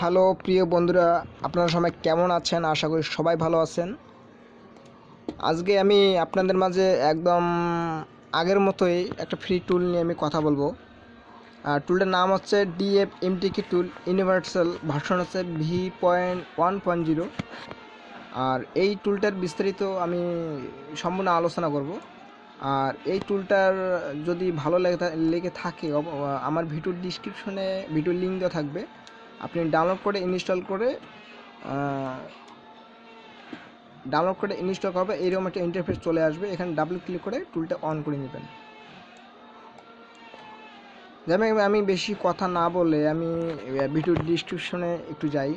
Hello প্রিয় বন্ধুরা, আপনারা সবাই কেমন আছেন? আশা করি সবাই ভালো আছেন। আজকে আমি আপনাদের মাঝে একদম আগের মতোই একটা ফ্রি টুল নিয়ে আমি কথা বলবো। টুলটার নাম হচ্ছে MTK টুল ইউনিভার্সাল, ভার্সন হচ্ছে V.1.0। আর এই টুলটার বিস্তারিত আমি সম্পূর্ণ আলোচনা করব। আর এই টুলটার যদি ভালো লেগে থাকে আমার ভিডিওর ডিসক্রিপশনে ভিডিও লিঙ্ক দেওয়া থাকবে। আপনি ডাউনলোড করে ইনস্টল করবে, এরকম একটা ইন্টারফেস চলে আসবে। এখানে ডাবল ক্লিক করে টুলটা অন করে নেবেন। যেমন আমি বেশি কথা না বলে আমি ভিডিওর ডিসক্রিপশনে একটু যাই।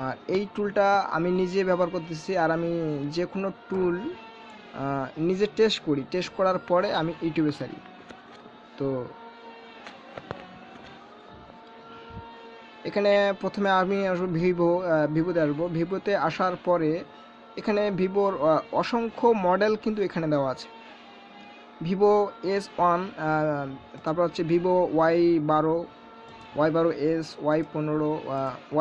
আর এই টুলটা আমি নিজে ব্যবহার করতেছি। আর আমি যে কোনো টুল নিজে টেস্ট করি, টেস্ট করার পরে আমি ইউটিউবে ছাড়ি। তো এখানে প্রথমে আমি আসবো ভিভোতে আসবো। ভিভোতে আসার পরে এখানে ভিভোর অসংখ্য মডেল কিন্তু এখানে দেওয়া আছে। ভিভো S1, তারপর হচ্ছে Vivo Y12, Y12s, Y15,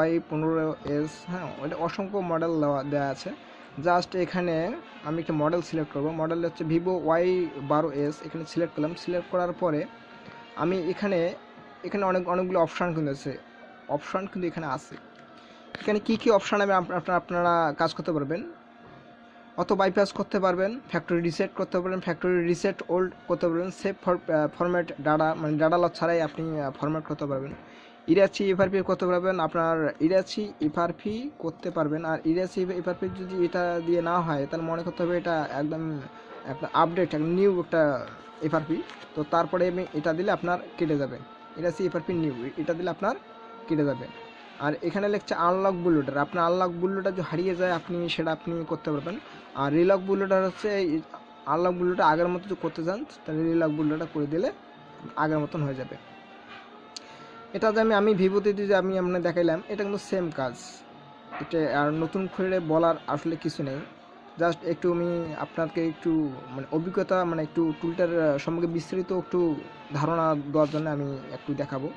Y15s, হ্যাঁ, ওটা অসংখ্য মডেল দেওয়া আছে। জাস্ট এখানে আমি একটা মডেল সিলেক্ট করব। মডেল হচ্ছে ভিভো Y12s, এখানে সিলেক্ট করলাম। সিলেক্ট করার পরে আমি এখানে অনেকগুলো অপশান কিন্তু এখানে আছে। এখানে কী অপশান আপনারা কাজ করতে পারবেন? অটো বাইপাস করতে পারবেন, ফ্যাক্টরি রিসেট করতে পারবেন, ফ্যাক্টরি রিসেট ওল্ড করতে পারবেন, সেভ ফরম্যাট ডাটা, মানে ডাটা লস ছাড়াই আপনি ফরম্যাট করতে পারবেন। ইরাচি এফআরপি করতে পারবেন, আপনার ইরাচি এফআরপি করতে পারবেন। আর ইরাচি এফআরপি যদি এটা দিয়ে না হয় তাহলে মনে করতে হবে এটা একদম একটা আপডেট, নিউ একটা এফআরপি। তো তারপরে আমি এটা দিলে আপনার কেটে যাবে। ইরাচি এফআরপি নিউ, এটা দিলে আপনার কেটে যাবে। আর এখানে লিখছে আনলক বুটলোডার। আপনার আনলক বুটলোডার যদি হারিয়ে যায় সেটা আপনি করতে পারবেন। আর রিলক বুটলোডার হচ্ছে আনলক বুটলোডার আগের মতো যদি করতে চান তাহলে রিলক বুটলোডার করে দিলে আগের মতন হয়ে যাবে। এটা যে আমি ভিভোতে যে আমি আপনার দেখাইলাম, এটা কিন্তু সেম কাজ। এটা আর নতুন করে বলার আসলে কিছু নেই। জাস্ট একটু আমি আপনাকে একটু অভিজ্ঞতা, একটু টুলটার সম্পর্কে বিস্তারিত একটু ধারণা দেওয়ার জন্য আমি একটু দেখাবো।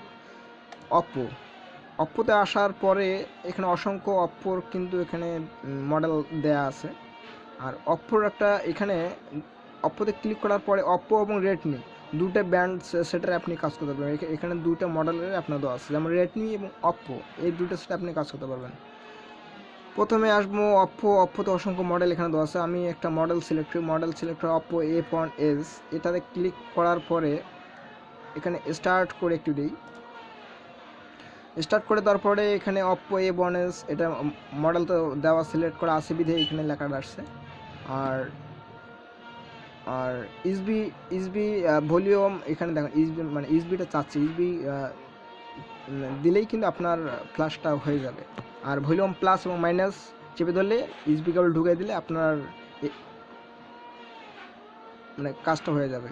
অপ্পোতে আসার পরে এখানে অসংখ্য অপ্পোর কিন্তু এখানে মডেল দেয়া আছে। আর অপ্পোর এখানে অপ্পোতে ক্লিক করার পরে অপ্পো এবং রেডমি দুটো ব্র্যান্ড সেটারে আপনি কাজ করতে পারবেন। এখানে দুটো মডেলের আপনার দেওয়া আছে, যেমন রেডমি এবং অপ্পো, এই দুটো সেটা আপনি কাজ করতে পারবেন। প্রথমে আসবো অপ্পোতে অসংখ্য মডেল এখানে দেওয়া আছে। আমি একটা মডেল সিলেক্ট করি, অপ্পো A1s। এটাতে ক্লিক করার পরে এখানে স্টার্ট করে একটু দিই। স্টার্ট করে তারপরে এখানে অপ্পো A1s, এটা মডেল তো দেওয়া সিলেক্ট করা আছে বিধে এখানে লেখাটা আসছে। আর ইসবি ভলিউম এখানে দেখেন, ইসবিটা চাচ্ছে, ইসবি দিলেই কিন্তু আপনার ফ্ল্যাশটা হয়ে যাবে। আর ভলিউম প্লাস এবং মাইনাস চেপে ধরলে ইসবি কেবল ঢুকিয়ে দিলে আপনার কাজটা হয়ে যাবে।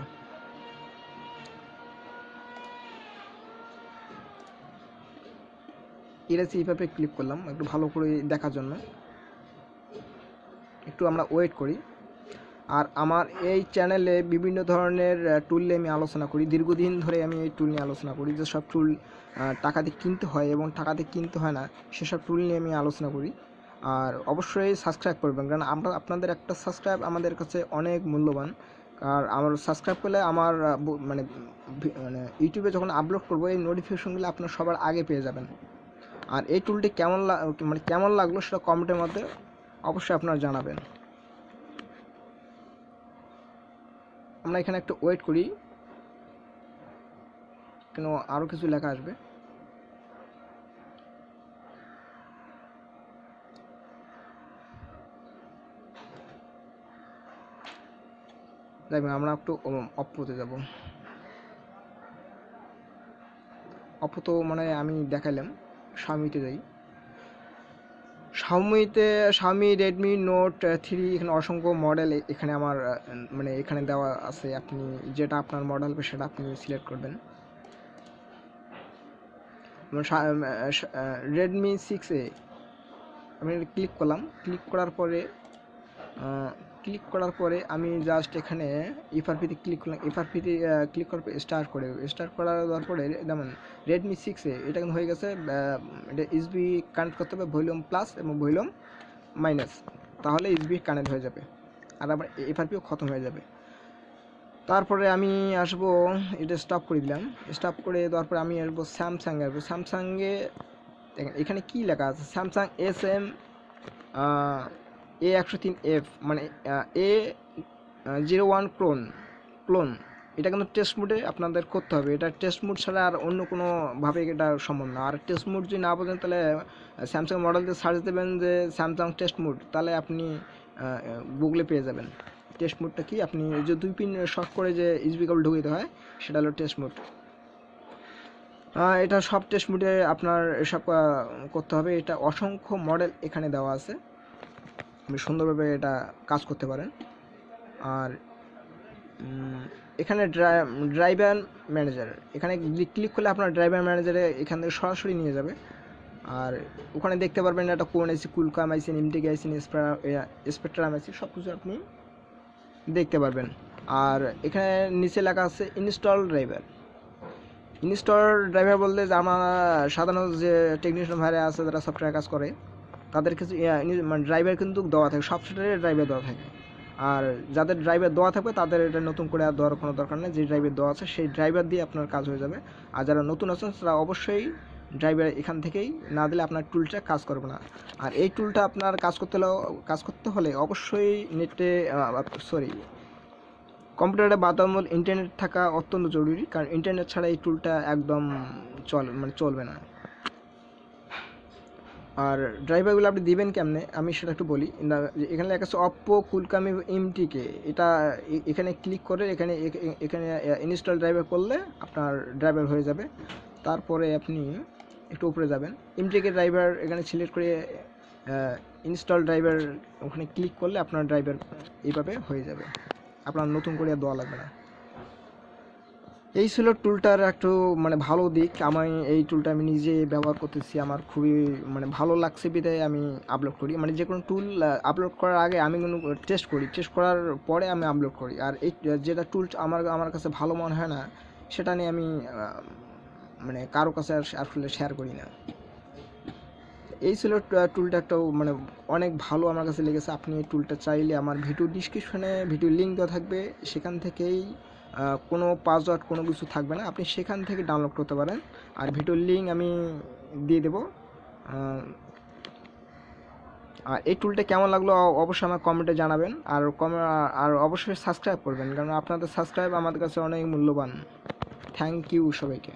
ইরাচি এইভাবে ক্লিক করলাম একটু ভালো করে দেখার জন্য। একটু আমরা ওয়েট করি। আর আমার এই চ্যানেলে বিভিন্ন ধরনের টুল নিয়ে আমি আলোচনা করি। দীর্ঘদিন ধরে আমি এই টুল নিয়ে আলোচনা করি। যেসব টুল টাকা দিয়ে কিনতে হয় এবং টাকা দিয়ে কিনতে হয় না, সেসব টুল নিয়ে আমি আলোচনা করি। আর অবশ্যই সাবস্ক্রাইব করবেন, কারণ আপনাদের একটা সাবস্ক্রাইব আমাদের কাছে অনেক মূল্যবান। আর আমার সাবস্ক্রাইব করলে আমার ইউটিউবে যখন আপলোড করবো এই নোটিফিকেশনগুলো আপনার সবার আগে পেয়ে যাবেন। আর এই টুলটি কেমন লাগলো সেটা কমেন্টের মধ্যে অবশ্যই আপনারা জানাবেন। আমরা এখানে একটু ওয়েট করি, কেন আরও কিছু লেখা আসবে। দেখবেন আমরা একটু অপ্পোতে যাব। অপ্পো তো আমি দেখাইলাম। শাওমিতে যাই। শাওমি রেডমি নোট 3, এখানে অসংখ্য মডেল এখানে আমার এখানে দেওয়া আছে। আপনি যেটা আপনার মডেল হবে সেটা আপনি সিলেক্ট করবেন। রেডমি 6A আমি ক্লিক করলাম। ক্লিক করার পরে ক্লিক করার পরে আমি জাস্ট এখানে এফআরপিতে ক্লিক করলাম। এফআরপিতে ক্লিক করার পরে স্টার্ট করার পরে যেমন রেডমি 6-এ এটা কিন্তু হয়ে গেছে, এটা ইউএসবি কানেক্ট করতে হবে ভলিউম প্লাস এবং ভলিউম মাইনাস, তাহলে ইউএসবি কানেক্ট হয়ে যাবে আর আবার এফআরপিও খতম হয়ে যাবে। তারপরে আমি আসবো, এটা স্টপ করে দিলাম। স্টপ করে দেওয়ার পরে আমি আসবো স্যামসাংয়ে। স্যামসাংয়ে দেখেন এখানে কি লেখা আছে, স্যামসাং SM A103F মানে A01 ক্লোন। এটা কিন্তু টেস্ট মোডে আপনাদের করতে হবে, এটা টেস্ট মোড ছাড়া আর অন্য কোনোভাবে এটা সম্ভব না। আর টেস্ট মোড যদি না বোঝেন তাহলে স্যামসাং মডেল দিয়ে সার্চ দেবেন যে স্যামসাং টেস্ট মোড, তাহলে আপনি গুগলে পেয়ে যাবেন টেস্ট মোডটা কি। আপনি যে 2 পিন শর্ট করে যে ইউএসবি কেবল ঢুকে দিতে হয় সেটা হলো টেস্ট মোড। এটা সব টেস্ট মোডে আপনার এসব করতে হবে। এটা অসংখ্য মডেল এখানে দেওয়া আছে, আপনি সুন্দরভাবে এটা কাজ করতে পারেন। আর এখানে ড্রাইভার ম্যানেজার, এখানে ক্লিক করলে আপনার ড্রাইভার ম্যানেজারে এখান থেকে সরাসরি নিয়ে যাবে। আর ওখানে দেখতে পারবেন এটা কোন আইসি, কুলকাম আইসি, এমটিকে আইসি, স্পেকট্রাম আইসি, সব কিছু আপনি দেখতে পারবেন। আর এখানে নিচে লেখা আছে ইনস্টল ড্রাইভার বলতে যে আমার সাধারণত যে টেকনিশিয়ান ভাইরা আছে যারা সফটওয়্যার কাজ করে তাদের কিছু মানে ড্রাইভার কিন্তু দেওয়া থাকে, সব সফটওয়্যারের ড্রাইভার দেওয়া থাকে। আর যাদের ড্রাইভার দেওয়া থাকবে তাদের এটা নতুন করে আর দেওয়ার কোনো দরকার নেই, যে ড্রাইভার দেওয়া আছে সেই ড্রাইভার দিয়ে আপনার কাজ হয়ে যাবে। আর যারা নতুন আছেন তারা অবশ্যই ড্রাইভার এখান থেকেই না দিলে আপনার টুলটা কাজ করবে না। আর এই টুলটা আপনার কাজ করতে হলে অবশ্যই কম্পিউটারে বাধ্যতামূলক ইন্টারনেট থাকা অত্যন্ত জরুরি, কারণ ইন্টারনেট ছাড়া এই টুলটা একদম চলবে না। আর ড্রাইভারগুলো আপনি দিবেন কেমনে আমি সেটা একটু বলি। এখানে লেখা আছে অপ্পো, কুলকাম, এমটিকে। এটা এখানে ক্লিক করে এখানে ইনস্টল ড্রাইভার করলে আপনার ড্রাইভার হয়ে যাবে। তারপরে আপনি একটু উপরে যাবেন, এমটিকে ড্রাইভার এখানে সিলেক্ট করে ইনস্টল ড্রাইভার ওখানে ক্লিক করলে আপনার ড্রাইভার এইভাবে হয়ে যাবে, আপনার নতুন করে আর দেওয়া লাগবে না। এই ছিল টুলটার একটু মানে ভালো দিক। এই টুলটা আমি নিজে ব্যবহার করতেছি, আমার খুবই মানে ভালো লাগছে বিধায় আমি আপলোড করি। মানে যে কোনো টুল আপলোড করার আগে আমি কোনো টেস্ট করার পরে আমি আপলোড করি। আর এই যেটা টুল আমার কাছে ভালো মনে হয় না সেটা নিয়ে আমি মানে কারো কাছে আসলে শেয়ার করি না। এই ছিল টুলটা একটা মানে অনেক ভালো আমার কাছে লেগেছে। আপনি এই টুলটা চাইলে আমার ভিডিও ডিসক্রিপশনে ভিডিও লিঙ্ক দেওয়া থাকবে, সেখান থেকেই কোনো পাসওয়ার্ড কোনো কিছু থাকবে না, আপনি সেখান থেকে ডাউনলোড করতে পারেন। আর ভিডিওর লিঙ্ক আমি দিয়ে দেবো। আর এই টুলটা কেমন লাগলো অবশ্যই আমার কমেন্টে জানাবেন। আর অবশ্যই সাবস্ক্রাইব করবেন, কারণ আপনাদের সাবস্ক্রাইব আমাদের কাছে অনেক মূল্যবান। থ্যাংক ইউ সবাইকে।